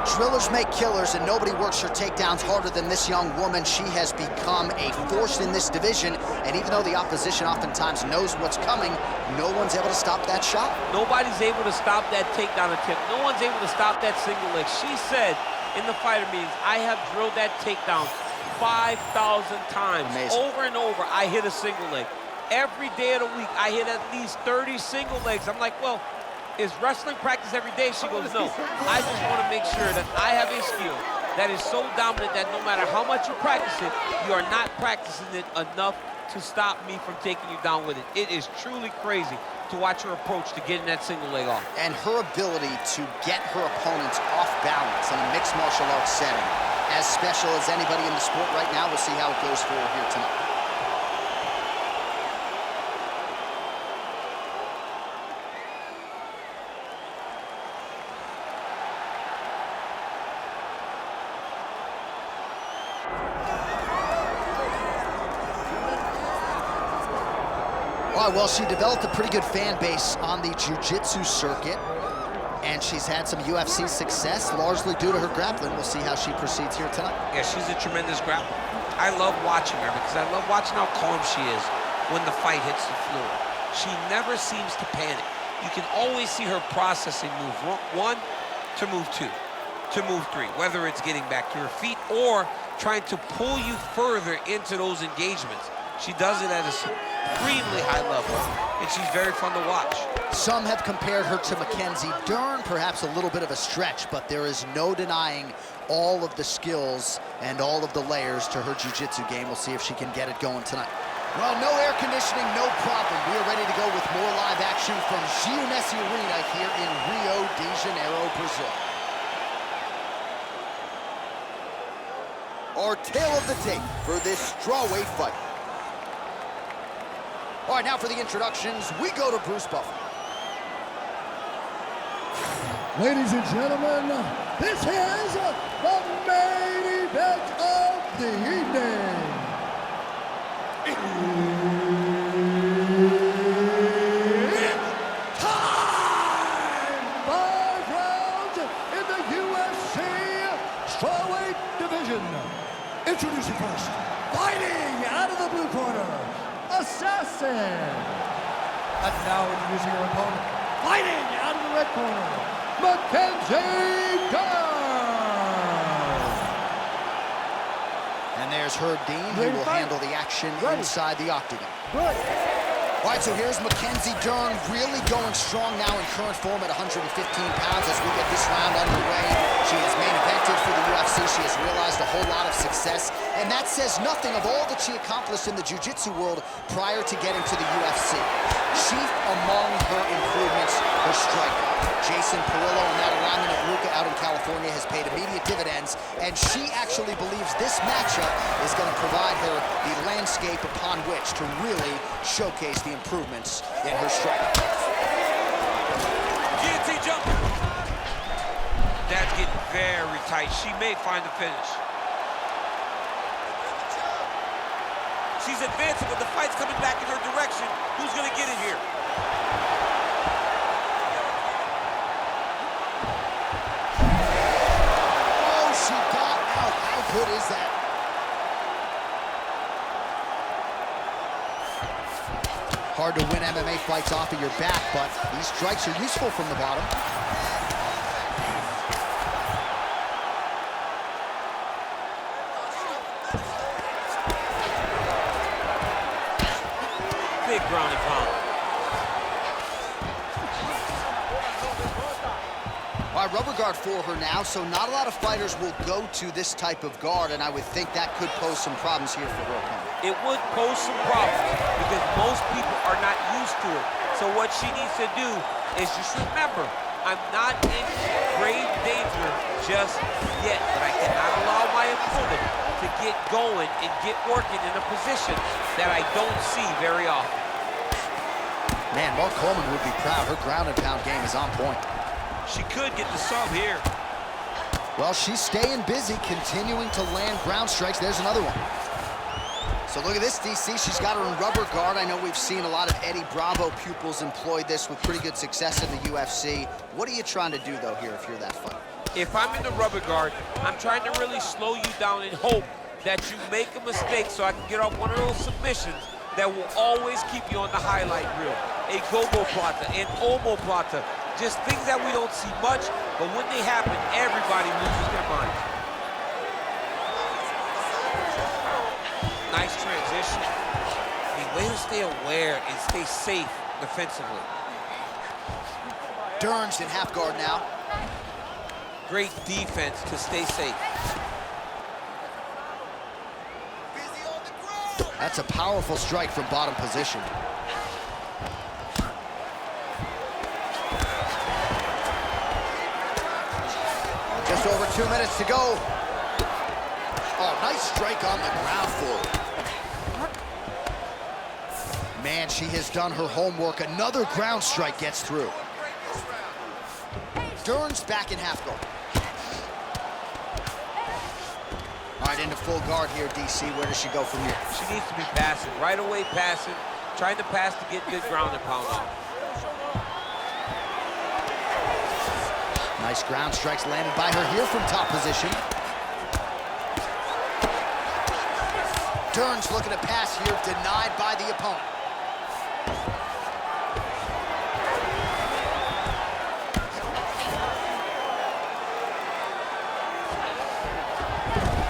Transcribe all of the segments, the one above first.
Well, drillers make killers, and nobody works her takedowns harder than this young woman. She has become a force in this division, and even though the opposition oftentimes knows what's coming, no one's able to stop that shot. Nobody's able to stop that takedown attempt. No one's able to stop that single leg. She said in the fighter meetings, I have drilled that takedown 5,000 times. Amazing. Over and over, I hit a single leg. Every day of the week, I hit at least 30 single legs. I'm like, well, is wrestling practice every day? She goes, no. I just want to make sure that I have a skill that is so dominant that no matter how much you practice it, you are not practicing it enough to stop me from taking you down with it. It is truly crazy to watch her approach to getting that single leg off. And her ability to get her opponents off balance in a mixed martial arts setting, as special as anybody in the sport right now. We'll see how it goes for her here tonight. Well, she developed a pretty good fan base on the jiu-jitsu circuit, and she's had some UFC success, largely due to her grappling. We'll see how she proceeds here tonight. Yeah, she's a tremendous grappler. I love watching her because I love watching how calm she is when the fight hits the floor. She never seems to panic. You can always see her processing move one to move two, to move three, whether it's getting back to her feet or trying to pull you further into those engagements. She does it at a supremely high level, and she's very fun to watch. Some have compared her to Mackenzie Dern, perhaps a little bit of a stretch, but there is no denying all of the skills and all of the layers to her jiu-jitsu game. We'll see if she can get it going tonight. Well, no air conditioning, no problem. We are ready to go with more live action from Giannessi Arena here in Rio de Janeiro, Brazil. Our tale of the tape for this strawweight fight. All right, now for the introductions, we go to Bruce Buffer. Ladies and gentlemen, this is the main event of the evening. It's time! 5 rounds in the UFC strawweight division. Introducing first, fighting out of the blue corner, Assassin. And now introducing her opponent, fighting out of the red corner, Mackenzie Dern. And there's Herb Dean, who will handle the action inside the octagon. Good. All right, so here's Mackenzie Dern, really going strong now in current form at 115 pounds as we get this round underway. She has main evented for the UFC. She has realized a whole lot of success, and that says nothing of all that she accomplished in the jiu-jitsu world prior to getting to the UFC. Chief among her improvements, her striking. Jason Perillo and that alignment at Luca out in California has paid immediate dividends, and she actually believes this matchup is going to provide her the landscape upon which to really showcase the improvements in her striking. GT jump. That's getting very tight. She may find the finish. She's advancing, but the fight's coming back in her direction. Who's going to get it here? Oh, she got out. How good is that? Hard to win MMA fights off of your back, but these strikes are useful from the bottom. Big ground and pound. All right, rubber guard for her now, so not a lot of fighters will go to this type of guard, and I would think that could pose some problems here for her opponent. It would pose some problems because most people are not used to it. So what she needs to do is just remember, I'm not in grave danger just yet, but I cannot allow my opponent to get going and get working in a position that I don't see very often. Man, Mark Coleman would be proud. Her ground and pound game is on point. She could get the sub here. Well, she's staying busy, continuing to land ground strikes. There's another one. So look at this, DC. She's got her in rubber guard. I know we've seen a lot of Eddie Bravo pupils employ this with pretty good success in the UFC. What are you trying to do, though, here if you're that fighter? If I'm in the rubber guard, I'm trying to really slow you down and hope that you make a mistake so I can get off one of those submissions that will always keep you on the highlight reel. A go-go plata, an omoplata, just things that we don't see much, but when they happen, everybody loses their mind. Nice transition. I mean, way to stay aware and stay safe defensively. Dern's in half guard now. Great defense to stay safe. That's a powerful strike from bottom position. Just over 2 minutes to go. Oh, nice strike on the ground for her. Man, she has done her homework. Another ground strike gets through. Dern's back in half guard. All right, into full guard here, DC. Where does she go from here? She needs to be passing, right away passing, trying to pass to get good ground and pound off. Nice ground strikes landed by her here from top position. Dern's looking to pass here, denied by the opponent.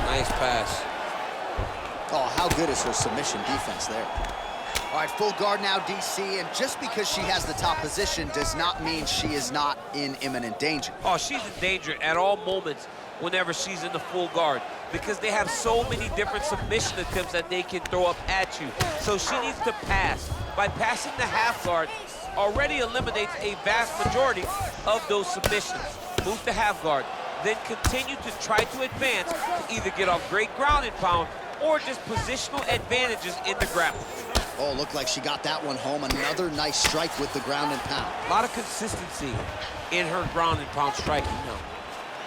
Nice pass. Oh, how good is her submission defense there? All right, full guard now, DC, and just because she has the top position does not mean she is not in imminent danger. Oh, she's in danger at all moments whenever she's in the full guard because they have so many different submission attempts that they can throw up at you. So she needs to pass. By passing the half guard, already eliminates a vast majority of those submissions. Move to half guard, then continue to try to advance to either get off great ground and pound or just positional advantages in the grapple. Oh, looked like she got that one home. Another nice strike with the ground and pound. A lot of consistency in her ground and pound striking now.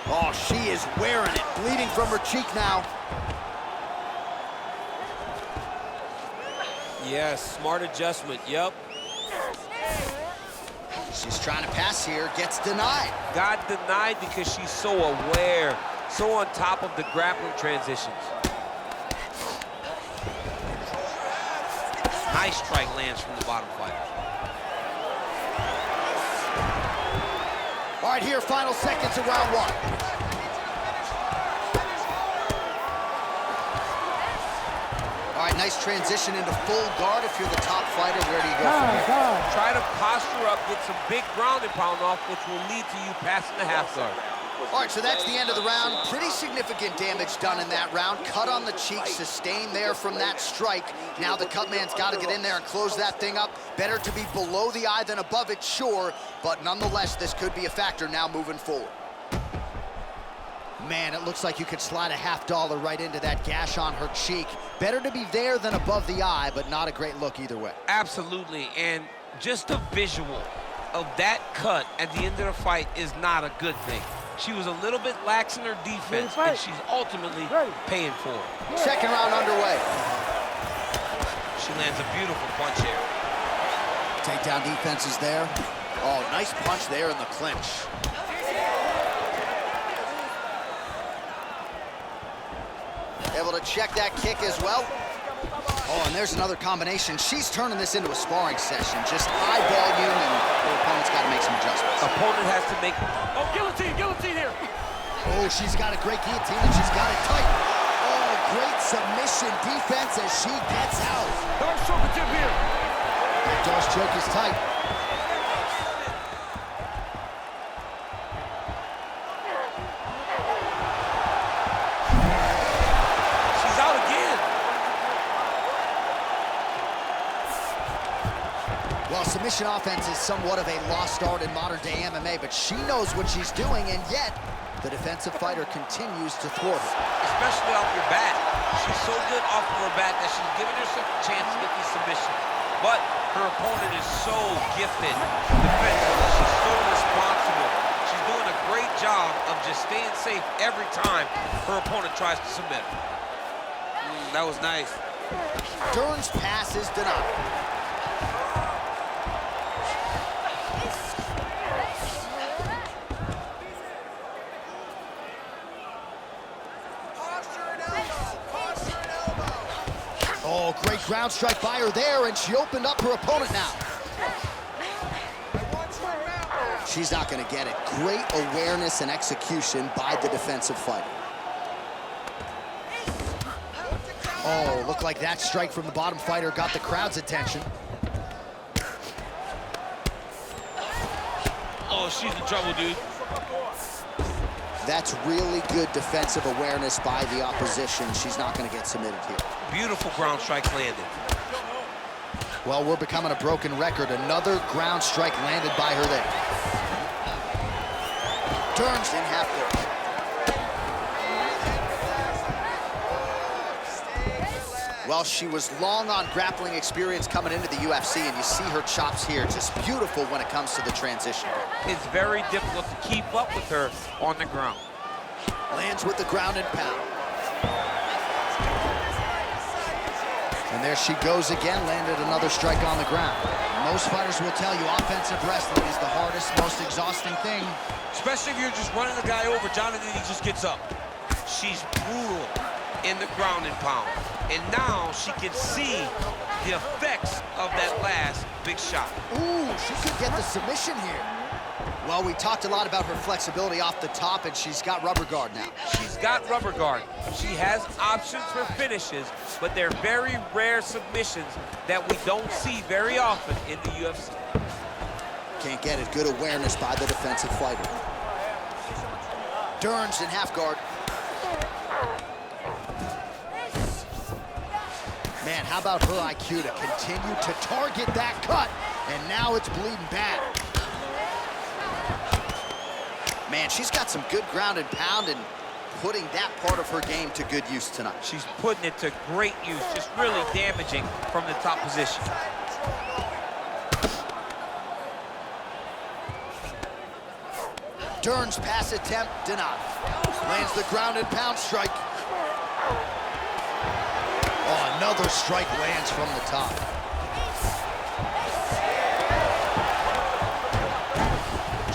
Oh, she is wearing it. Bleeding from her cheek now. Yes, smart adjustment, yep. She's trying to pass here, gets denied. Got denied because she's so aware, so on top of the grappling transitions. Nice strike lands from the bottom fighter. All right, here, final seconds of round one. All right, nice transition into full guard. If you're the top fighter, where do you go from here? Try to posture up, get some big ground and pound off, which will lead to you passing the half guard. All right, so that's the end of the round. Pretty significant damage done in that round. Cut on the cheek, sustained there from that strike. Now the cut man's got to get in there and close that thing up. Better to be below the eye than above it, sure, but nonetheless, this could be a factor now moving forward. Man, it looks like you could slide a $50 right into that gash on her cheek. Better to be there than above the eye, but not a great look either way. Absolutely, and just a visual of that cut at the end of the fight is not a good thing. She was a little bit lax in her defense, and she's ultimately paying for it. Second round underway. She lands a beautiful punch here. Takedown defense is there. Oh, nice punch there in the clinch. Able to check that kick as well. Oh, and there's another combination. She's turning this into a sparring session. Just high volume, and her opponent's got to make some adjustments. Opponent has to make... Oh, guillotine here. Oh, she's got a great guillotine, and she's got it tight. Oh, great submission defense as she gets out. Dark choke attempt here. That Darce choke is tight. She's out again. Well, submission offense is somewhat of a lost art in modern-day MMA, but she knows what she's doing, and yet the defensive fighter continues to thwart her. Especially off your back. She's so good off of her back that she's giving herself a chance to get these submissions. But her opponent is so gifted defensively. She's so responsible. She's doing a great job of just staying safe every time her opponent tries to submit her. That was nice. Dern's pass is denied. Oh, great ground strike by her there, and she opened up her opponent now. She's not gonna get it. Great awareness and execution by the defensive fighter. Oh, looked like that strike from the bottom fighter got the crowd's attention. Oh, she's in trouble, dude. That's really good defensive awareness by the opposition. She's not gonna get submitted here. Beautiful ground strikes landed. Well, we're becoming a broken record. Another ground strike landed by her there. Turns in half court. Well, she was long on grappling experience coming into the UFC, and you see her chops here. Just beautiful when it comes to the transition. It's very difficult to keep up with her on the ground. Lands with the ground and pound. And there she goes again, landed another strike on the ground. Most fighters will tell you offensive wrestling is the hardest, most exhausting thing. Especially if you're just running the guy over, Jonathan, he just gets up. She's brutal in the ground and pound. And now she can see the effects of that last big shot. Ooh, she could get the submission here. Well, we talked a lot about her flexibility off the top, and she's got rubber guard now. She's got rubber guard. She has options for finishes, but they're very rare submissions that we don't see very often in the UFC. Can't get it. Good awareness by the defensive fighter. Dern's in half guard. Man, how about her IQ to continue to target that cut? And now it's bleeding bad. Man, she's got some good ground and pound and putting that part of her game to good use tonight. She's putting it to great use, just really damaging from the top position. Dern's pass attempt denied. Lands the ground and pound strike. Oh, another strike lands from the top.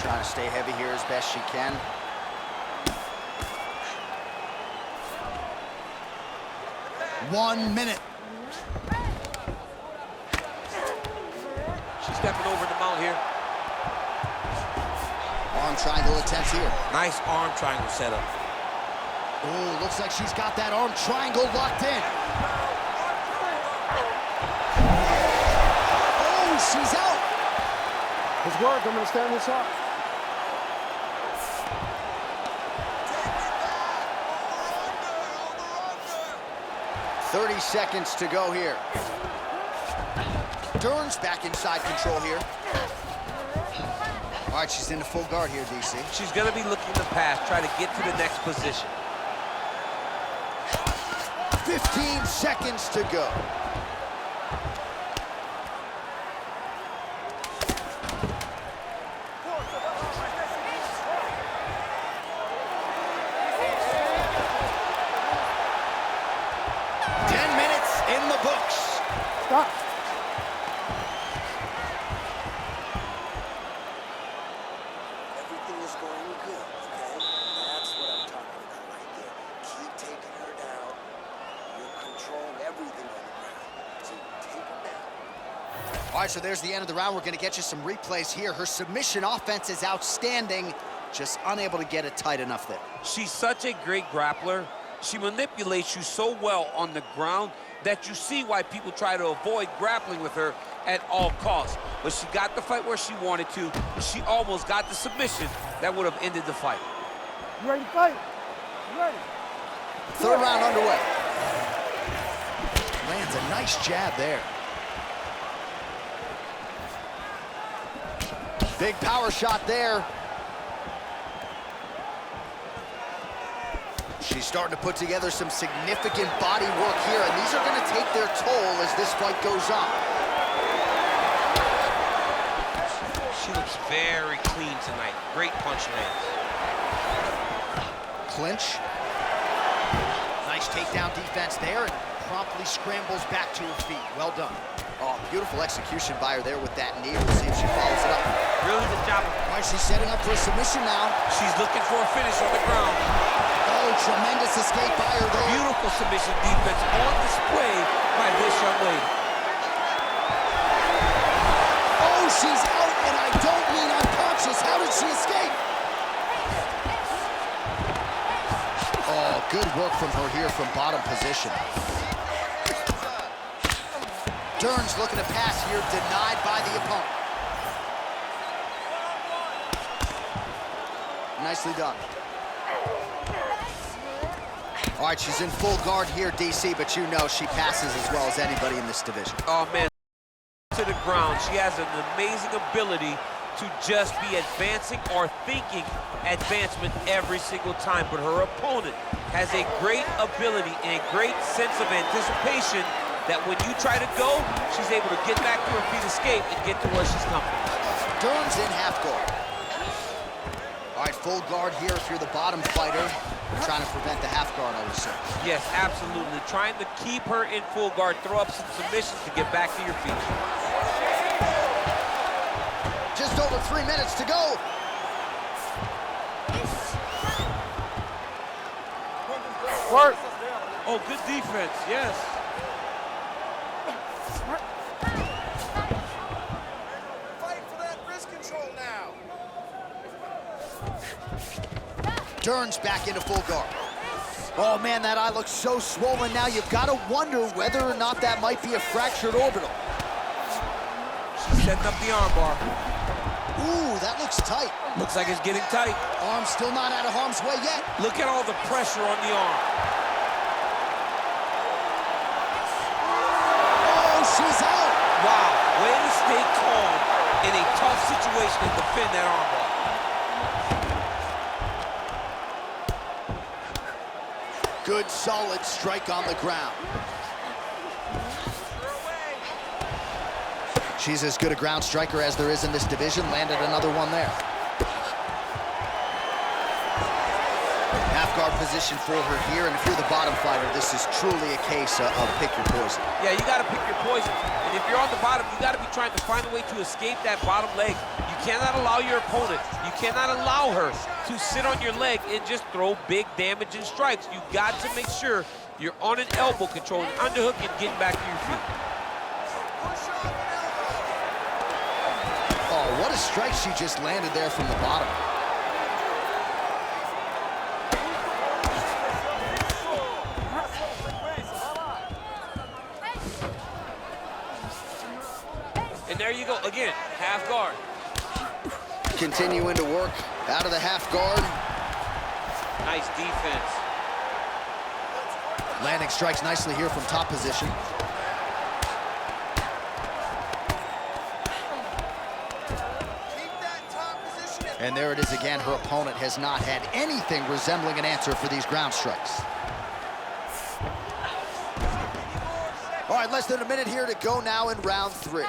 Trying to stay heavy here as best she can. One minute. She's stepping over the mount here. Arm triangle attempts here. Nice arm triangle setup. Oh, looks like she's got that arm triangle locked in. Oh, she's out. Good work. I'm going to stand this up. "30 seconds to go here. Dern's back inside control here. All right, she's into full guard here, DC. She's going to be looking to pass, try to get to the next position. 15 seconds to go. Stop. Everything is going good, okay? That's what I'm talking about right there. Keep taking her down. You're controlling everything on the ground. So take her down. All right, so there's the end of the round. We're going to get you some replays here. Her submission offense is outstanding. Just unable to get it tight enough there. She's such a great grappler. She manipulates you so well on the ground that you see why people try to avoid grappling with her at all costs. But she got the fight where she wanted to. She almost got the submission that would have ended the fight. You ready to fight? You ready? Third round underway. Lands a nice jab there. Big power shot there. She's starting to put together some significant body work here, and these are going to take their toll as this fight goes on. She looks very clean tonight. Great punch lands. Clinch. Nice takedown defense there, and promptly scrambles back to her feet. Well done. Oh, beautiful execution by her there with that knee. We'll see if she follows it up. Really good job. All right, she's setting up for a submission now. She's looking for a finish on the ground. Oh, tremendous escape by her there. Beautiful Beautiful submission defense on display by this young lady. Oh, she's out, and I don't mean unconscious. How did she escape? Oh, good work from her here from bottom position. Dern's looking to pass here, denied by the opponent. Nicely done. All right, she's in full guard here, DC, but you know she passes as well as anybody in this division. Oh, man, to the ground. She has an amazing ability to just be advancing or thinking advancement every single time, but her opponent has a great ability and a great sense of anticipation that when you try to go, she's able to get back to her feet, escape, and get to where she's coming. Dern's in half guard. All right, full guard here if you're the bottom fighter. Trying to prevent the half guard, I would say. Yes, absolutely. Trying to keep her in full guard, throw up some submissions to get back to your feet. Just over 3 minutes to go. Work. Oh, good defense, yes. Fight for that wrist control now. Dern's back into full guard. Oh, man, that eye looks so swollen now. You've got to wonder whether or not that might be a fractured orbital. She's setting up the armbar. Ooh, that looks tight. Looks like it's getting tight. Arm still not out of harm's way yet. Look at all the pressure on the arm. Oh, she's out. Wow, way to stay calm in a tough situation and defend that armbar. Good, solid strike on the ground. She's as good a ground striker as there is in this division. Landed another one there. Half guard position for her here, and if you're the bottom fighter, this is truly a case of pick your poison. Yeah, you got to pick your poison. And if you're on the bottom, you got to be trying to find a way to escape that bottom leg. You cannot allow your opponent, you cannot allow her to sit on your leg and just throw big damaging strikes. You got to make sure you're on an elbow, controlling underhook and getting back to your feet. Oh, what a strike she just landed there from the bottom. And there you go, again, half guard. Continuing to work out of the half guard. Nice defense. Landing strikes nicely here from top position. And there it is again. Her opponent has not had anything resembling an answer for these ground strikes. All right, less than a minute here to go now in round 3.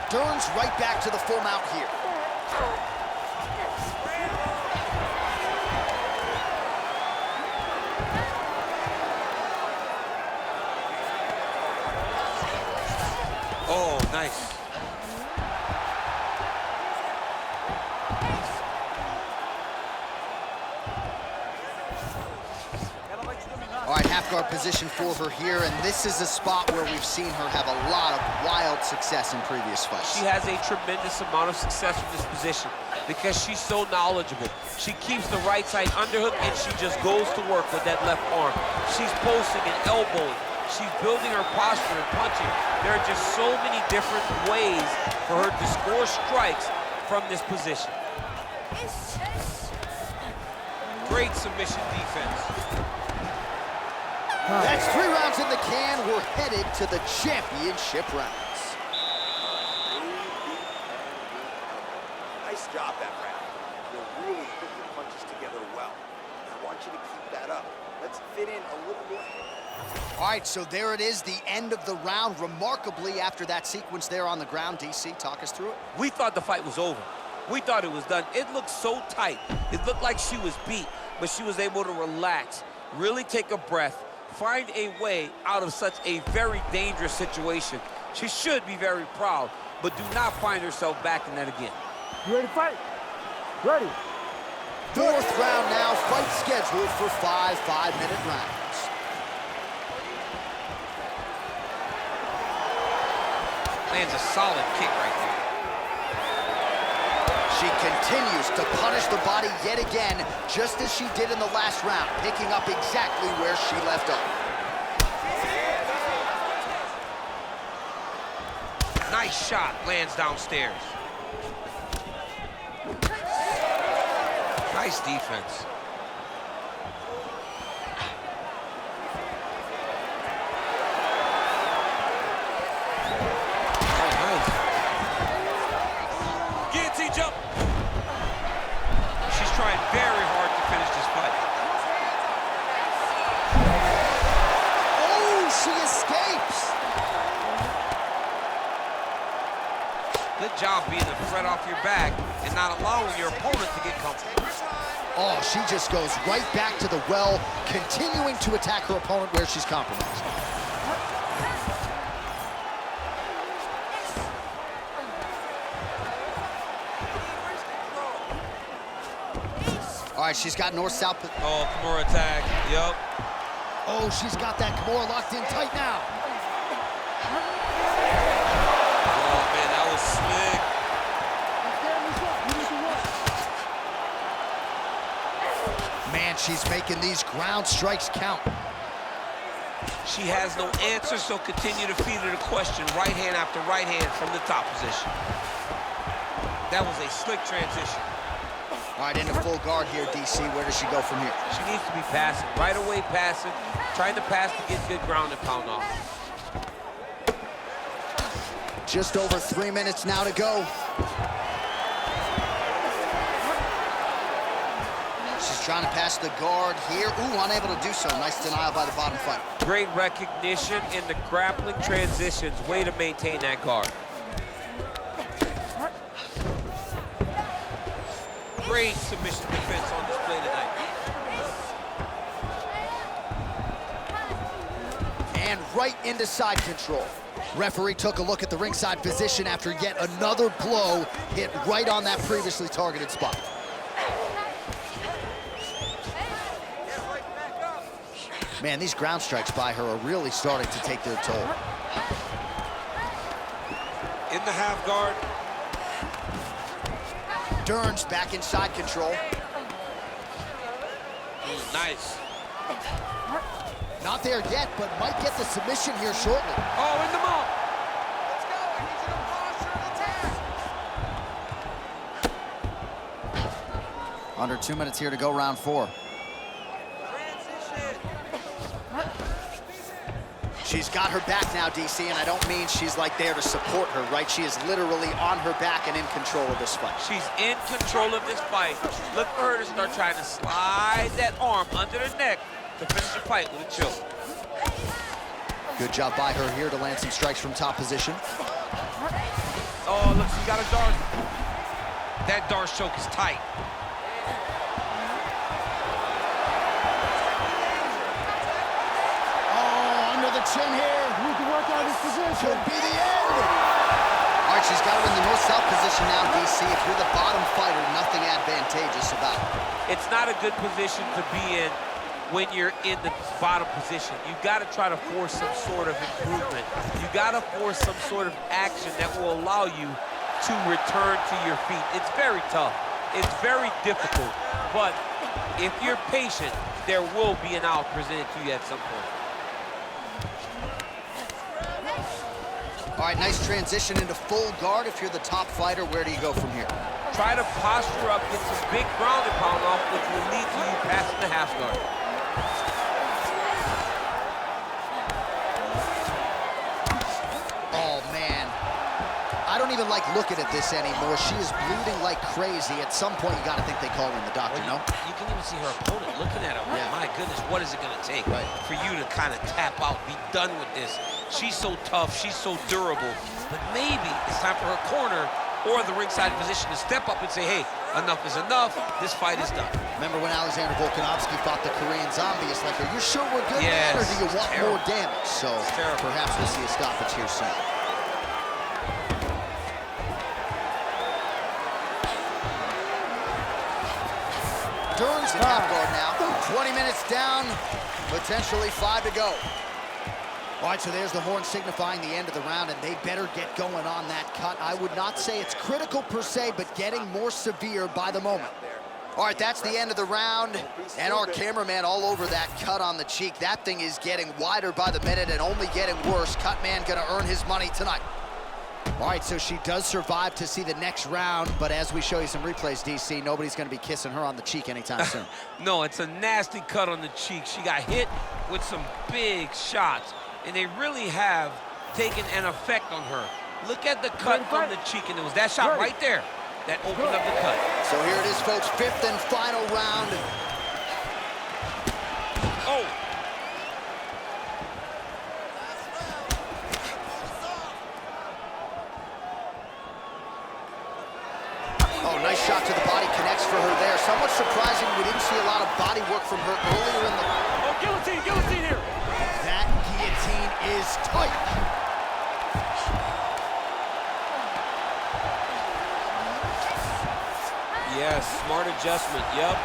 Dern's right back to the full mount here. Oh, nice. All right, half guard position for her here, and this is a spot where we've seen her have a lot of wild success in previous fights. She has a tremendous amount of success from this position because she's so knowledgeable. She keeps the right side underhook and she just goes to work with that left arm. She's posting and elbowing. She's building her posture and punching. There are just so many different ways for her to score strikes from this position. Great submission defense. That's 3 rounds in the can. We're headed to the championship rounds. Nice job that round. You really put your punches together well. I want you to keep that up. Let's fit in a little more. All right, so there it is, the end of the round. Remarkably, after that sequence there on the ground, DC, talk us through it. We thought the fight was over. We thought it was done. It looked so tight. It looked like she was beat, but she was able to relax, really take a breath, find a way out of such a very dangerous situation. She should be very proud, but do not find herself back in that again. You ready to fight? Ready. 4th round now, fight scheduled for 5 5-minute rounds. Lands a solid kick right there. She continues to punish the body yet again, just as she did in the last round, picking up exactly where she left off. Nice shot, lands downstairs. Nice defense. Jump. She's trying very hard to finish this fight. Oh, she escapes. Good job being the threat off your back and not allowing your opponent to get comfortable. Oh, she just goes right back to the well, continuing to attack her opponent where she's compromised. All right, she's got north-south. Oh, Kimura attack. Yup. Oh, she's got that Kimura locked in tight now. Oh, man, that was slick. Man, she's making these ground strikes count. She has no answer, so continue to feed her the question. Right hand after right hand from the top position. That was a slick transition. All right, into full guard here, DC. Where does she go from here? She needs to be passing. Right away passing. Trying to pass to get good ground and pound off. Just over 3 minutes now to go. She's trying to pass the guard here. Ooh, unable to do so. Nice denial by the bottom fighter. Great recognition in the grappling transitions. Way to maintain that guard. Great submission defense on display tonight. And right into side control. Referee took a look at the ringside position after yet another blow hit right on that previously targeted spot. Man, these ground strikes by her are really starting to take their toll. In the half guard. Dern's back in side control. Nice. Not there yet, but might get the submission here shortly. Oh, in the mount. Let's go. I need you to posture and attack. Under 2 minutes here to go, round 4. Transition. She's got her back now, DC, and I don't mean she's like there to support her, right? She is literally on her back and in control of this fight. She's in control of this fight. Look for her to start trying to slide that arm under the neck to finish the fight with a choke. Good job by her here to land some strikes from top position. Oh, look, she got a dart. That dart choke is tight. Chin here. You can work out his position. Could be the end. All right, she's got her in the north-south position now, DC. If you're the bottom fighter, nothing advantageous about it. It's not a good position to be in when you're in the bottom position. You've got to try to force some sort of improvement. You've got to force some sort of action that will allow you to return to your feet. It's very tough. It's very difficult. But if you're patient, there will be an out presented to you at some point. All right, nice transition into full guard. If you're the top fighter, where do you go from here? Try to posture up, get some big ground and pound off, which will lead to you passing the half guard. Oh, man. I don't even like looking at this anymore. She is bleeding like crazy. At some point, you got to think they call in the doctor, no? You can even see her opponent looking at her. Yeah. My goodness, what is it going to take for you to kind of tap out, be done with this? She's so tough, she's so durable, but maybe it's time for her corner or the ringside position to step up and say, hey, enough is enough, this fight is done. Remember when Alexander Volkanovski fought the Korean Zombie? It's like, are you sure we're good, Yes, man, or do you want terrible. more damage? So perhaps we'll see a stoppage here soon. Dern's in half guard now. 20 minutes down, potentially 5 to go. All right, so there's the horn signifying the end of the round, and they better get going on that cut. I would not say it's critical per se, but getting more severe by the moment. All right, that's the end of the round, and our cameraman all over that cut on the cheek. That thing is getting wider by the minute and only getting worse. Cut man gonna earn his money tonight. All right, so she does survive to see the next round, but as we show you some replays, DC, nobody's gonna be kissing her on the cheek anytime soon. No, it's a nasty cut on the cheek. She got hit with some big shots, and they really have taken an effect on her. Look at the cut on the cheek, and it was that shot right there that opened up the cut. So here it is, folks, fifth and final round. Oh! Oh, nice shot to the body, connects for her there. Somewhat surprising, we didn't see a lot of body work from her earlier in the... Oh, guillotine here. That guillotine is tight. Yes, smart adjustment, yep.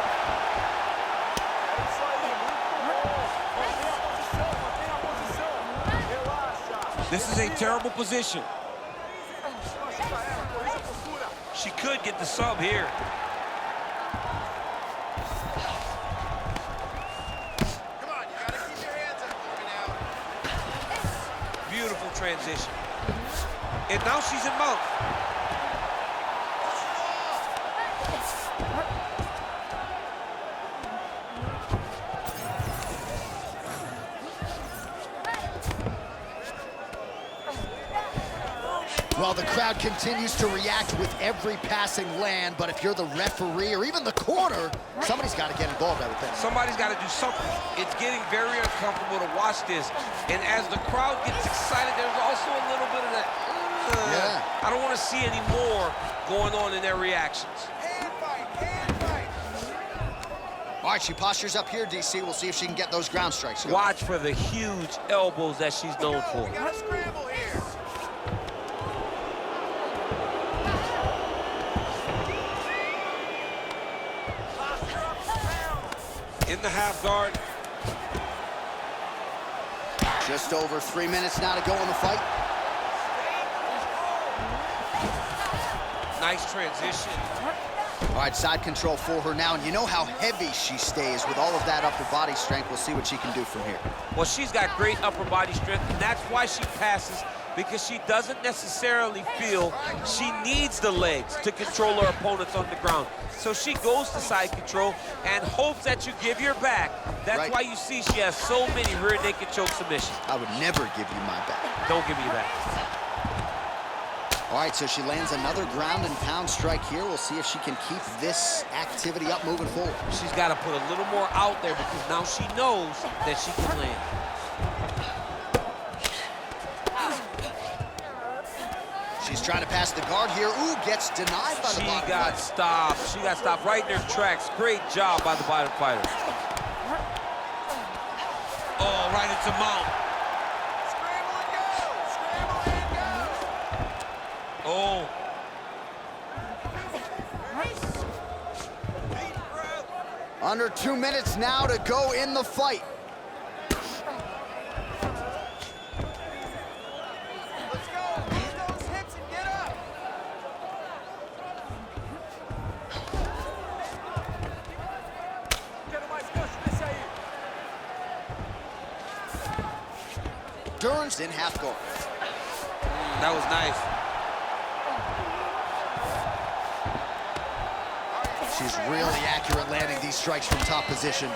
This is a terrible position. She could get the sub here. Come on, you gotta keep your hands up for me now. Beautiful transition. And now she's in mount. Well, the crowd continues to react with every passing land, but if you're the referee or even the corner, somebody's got to get involved, I would think. Somebody's got to do something. It's getting very uncomfortable to watch this. And as the crowd gets excited, there's also a little bit of that, yeah. I don't want to see any more going on in their reactions. Hand fight, hand fight. All right, she postures up here, DC. We'll see if she can get those ground strikes going. Watch for the huge elbows that she's known for. We gotta scramble here. In the half guard. Just over 3 minutes now to go in the fight. Nice transition. All right, side control for her now, and you know how heavy she stays with all of that upper body strength. We'll see what she can do from here. Well, she's got great upper body strength, and that's why she passes, because she doesn't necessarily feel she needs the legs to control her opponents on the ground. So she goes to side control and hopes that you give your back. That's why you see she has so many rear naked choke submissions. I would never give you my back. Don't give me your back. All right, so she lands another ground and pound strike here. We'll see if she can keep this activity up moving forward. She's got to put a little more out there because now she knows that she can land. She's trying to pass the guard here. Ooh, gets denied by the bottom. She got stopped. She got stopped right in her tracks. Great job by the bottom fighter. Oh, right into mount. Oh. Under 2 minutes now to go in the fight. Let's go. Use those hips and get up. Dern's in half guard. That was nice. She's really accurate landing these strikes from top position.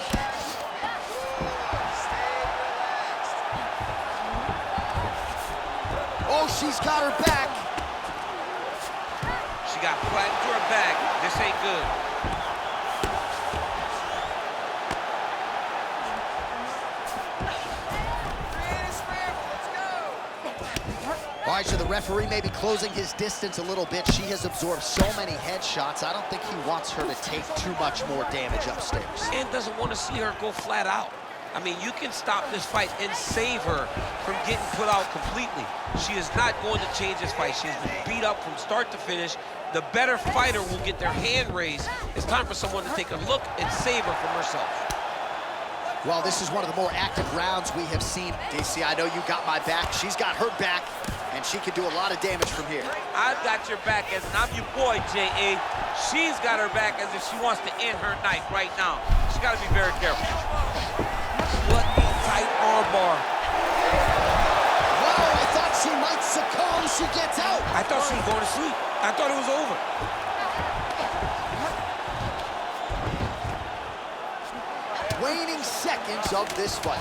Oh, she's got her back. She got flattened to her back. This ain't good. All right, so the referee may be closing his distance a little bit. She has absorbed so many headshots. I don't think he wants her to take too much more damage upstairs. And doesn't want to see her go flat out. I mean, you can stop this fight and save her from getting put out completely. She is not going to change this fight. She has been beat up from start to finish. The better fighter will get their hand raised. It's time for someone to take a look and save her from herself. Well, this is one of the more active rounds we have seen. DC, I know you got my back. She's got her back, and she can do a lot of damage from here. I've got your back as I'm your boy, J.A. She's got her back as if she wants to end her night right now. She's got to be very careful. What a tight arm bar. Wow, I thought she might succumb. She gets out. I thought she was going to sleep. I thought it was over. Waning seconds of this fight.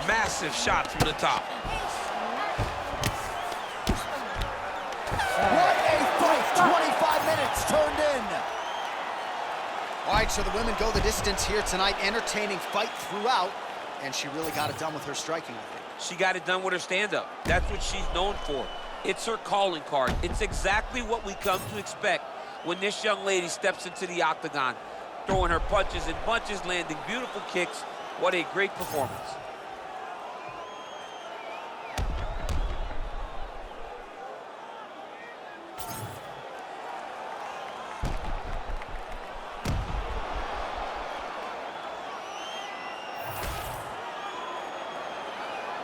Massive shot from the top. What a fight! 25 minutes turned in. All right, so the women go the distance here tonight. Entertaining fight throughout, and she really got it done with her striking, I think. She got it done with her stand-up. That's what she's known for. It's her calling card. It's exactly what we come to expect when this young lady steps into the octagon, throwing her punches and bunches, landing beautiful kicks. What a great performance.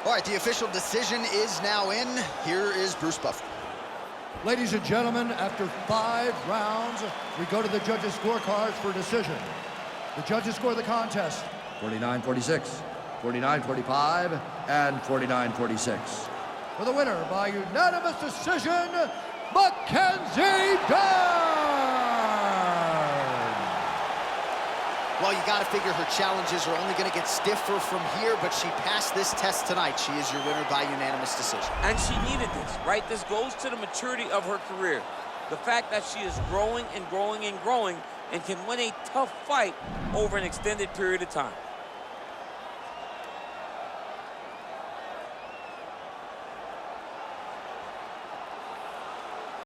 All right, the official decision is now in. Here is Bruce Buffer. Ladies and gentlemen, after 5 rounds, we go to the judges' scorecards for decision. The judges score the contest 49-46, 49-45, and 49-46. For the winner by unanimous decision, Mackenzie Dern! Well, you got to figure her challenges are only going to get stiffer from here, but she passed this test tonight. She is your winner by unanimous decision. And she needed this, right? This goes to the maturity of her career. The fact that she is growing and growing and growing and can win a tough fight over an extended period of time.